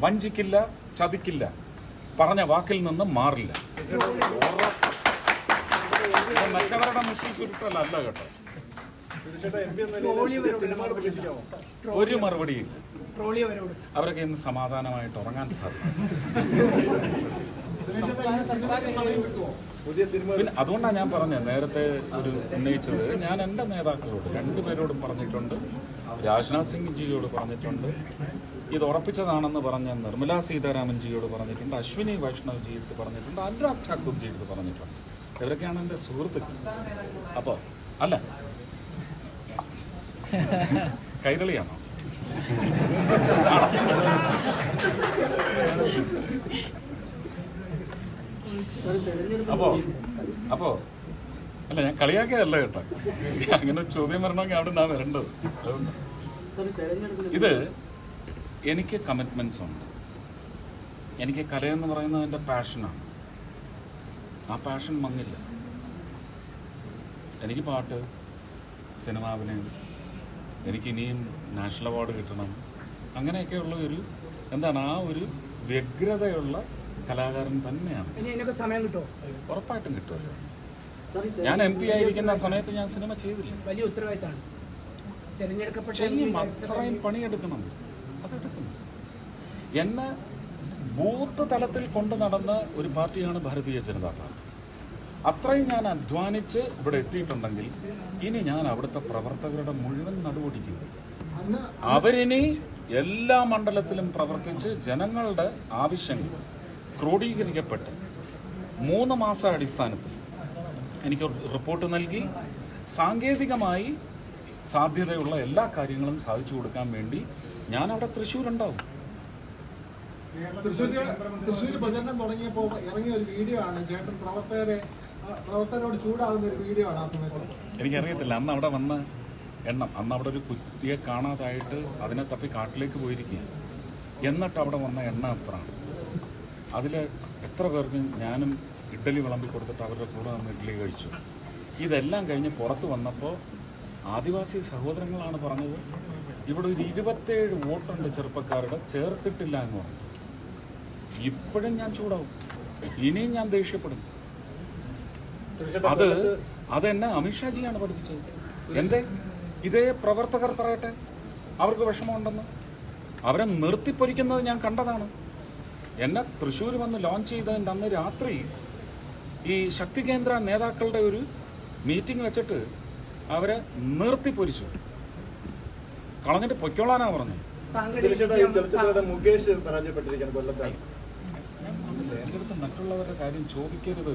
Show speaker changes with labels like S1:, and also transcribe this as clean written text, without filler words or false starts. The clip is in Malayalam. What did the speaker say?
S1: വഞ്ചിക്കില്ല, ചതിക്കില്ല, പറഞ്ഞ വാക്കിൽ നിന്ന് മാറില്ല. മറ്റവരുടെ മുഷിൽ ചുരുട്ടല്ല കേട്ടോ. ഒരു മറുപടിയില്ല. അവരൊക്കെ ഇന്ന് സമാധാനമായിട്ട് ഉറങ്ങാൻ സാധിക്കും. പിന്നെ അതുകൊണ്ടാണ് ഞാൻ പറഞ്ഞത്, നേരത്തെ ഒരു ഉന്നയിച്ചത്, ഞാൻ എൻ്റെ നേതാക്കളോട് രണ്ടുപേരോടും പറഞ്ഞിട്ടുണ്ട്, രാജ്നാഥ് സിംഗ് ജിയോട് പറഞ്ഞിട്ടുണ്ട്, ഇത് ഉറപ്പിച്ചതാണെന്ന് പറഞ്ഞ നിർമ്മലാ സീതാരാമൻ ജിയോട് പറഞ്ഞിട്ടുണ്ട്, അശ്വിനി വൈഷ്ണവ് ജിയെടുത്ത് പറഞ്ഞിട്ടുണ്ട്, അനുരാഗ് ഠാക്കൂർ ജിയെടുത്ത് പറഞ്ഞിട്ടുണ്ട്. ഇവരൊക്കെയാണ് എൻ്റെ സുഹൃത്തുക്കൾ. അപ്പോൾ അല്ല, കൈരളിയാണോ? അപ്പോ അല്ല, ഞാൻ കളിയാക്കിയതല്ല കേട്ടോ. അങ്ങനെ ചോദ്യം വരണമെങ്കിൽ അവിടെ നിന്നാണ് വരേണ്ടത്. ഇത് എനിക്ക് കമ്മിറ്റ്മെന്റ്സ് ഉണ്ട്. എനിക്ക് കലയെന്ന് പറയുന്നത് എൻ്റെ പാഷനാണ്. ആ പാഷൻ മങ്ങില്ല. എനിക്ക് പാട്ട്, സിനിമാഭിനയം, എനിക്കിനിയും നാഷണൽ അവാർഡ് കിട്ടണം, അങ്ങനെയൊക്കെയുള്ള ഒരു എന്താണ്, ആ ഒരു വ്യഗ്രതയുള്ള കലാകാരൻ തന്നെയാണ്.
S2: സമയം കിട്ടുമോ?
S1: ഉറപ്പായിട്ടും കിട്ടുമല്ലോ. ഞാൻ MP ആയിരിക്കുന്ന സമയത്ത് ഞാൻ സിനിമ ചെയ്തില്ല.
S2: വലിയ ഉത്തരവാദിത്തമാണ്.
S1: അത്രയും പണിയെടുക്കണം. അതെടുക്കണം. എന്നെ ബൂത്ത് തലത്തിൽ കൊണ്ടു നടന്ന ഒരു പാർട്ടിയാണ് ഭാരതീയ ജനതാ പാർട്ടി. അത്രയും ഞാൻ അധ്വാനിച്ച് ഇവിടെ എത്തിയിട്ടുണ്ടെങ്കിൽ ഇനി ഞാൻ അവിടുത്തെ പ്രവർത്തകരുടെ മുഴുവൻ നടുവൊടിക്കും. അവരിനി എല്ലാ മണ്ഡലത്തിലും പ്രവർത്തിച്ച് ജനങ്ങളുടെ ആവശ്യങ്ങൾ ക്രോഡീകരിക്കപ്പെട്ട് 3 മാസ അടിസ്ഥാനത്തിൽ എനിക്ക് റിപ്പോർട്ട് നൽകി സാങ്കേതികമായി സാധ്യതയുള്ള എല്ലാ കാര്യങ്ങളും സാധിച്ചു കൊടുക്കാൻ വേണ്ടി ഞാൻ അവിടെ തൃശ്ശൂരുണ്ടാവും.
S3: തൃശ്ശൂർ പ്രചരണം തുടങ്ങിയപ്പോൾ ഇറങ്ങിയ ഒരു വീഡിയോ ആണ് ചേട്ടൻ പ്രവർത്തകരോട് ചൂടാകുന്ന ഒരു വീഡിയോ ആണ്. ആ സമയത്ത്
S1: എനിക്കറിയത്തില്ല, അന്ന് അവിടെ വന്ന എണ്ണം, അന്ന് അവിടെ ഒരു കുട്ടിയെ കാണാതായിട്ട് അതിനെ തപ്പി കാട്ടിലേക്ക് പോയിരിക്കുക. എന്നിട്ട് അവിടെ വന്ന എണ്ണം എത്രയാണ്? അതിൽ എത്ര പേർക്ക് ഞാനും ഇഡ്ഡലി വിളമ്പി കൊടുത്തിട്ട് അവരുടെ കൂടെ നമ്മൾ ഇഡ്ഡലി കഴിച്ചു. ഇതെല്ലാം കഴിഞ്ഞ് പുറത്ത് വന്നപ്പോൾ ആദിവാസി സഹോദരങ്ങളാണ് പറഞ്ഞത്, ഇവിടെ ഒരു 27 വോട്ടുണ്ട് ചെറുപ്പക്കാരുടെ, ചേർത്തിട്ടില്ല എന്ന് പറഞ്ഞു. ഇപ്പോഴും ഞാൻ ചൂടാവും, ഇനിയും ഞാൻ ദേഷ്യപ്പെടും. അതെന്നെ അമിത്ഷാജിയാണ് പഠിപ്പിച്ചത്. എന്തേ ഇതേ പ്രവർത്തകർ പറയട്ടെ, അവർക്ക് വിഷമമുണ്ടെന്ന്. അവരെ നിർത്തിപ്പൊരിക്കുന്നത് ഞാൻ കണ്ടതാണ്. എന്നെ തൃശ്ശൂർ വന്ന് ലോഞ്ച് ചെയ്തതിൻ്റെ അന്ന് രാത്രി ഈ ശക്തി കേന്ദ്ര നേതാക്കളുടെ ഒരു മീറ്റിംഗ് വെച്ചിട്ട് അവരെ നിർത്തിപ്പൊരിച്ചു. കളഞ്ഞിട്ട് പൊയ്ക്കോളാനാ പറഞ്ഞു.
S3: മുകേഷ് പരാജയപ്പെട്ടിരിക്കുകയാണ് കൊല്ലത്ത്.
S1: എൻ്റെ അടുത്ത് മറ്റുള്ളവരുടെ കാര്യം ചോദിക്കരുത്.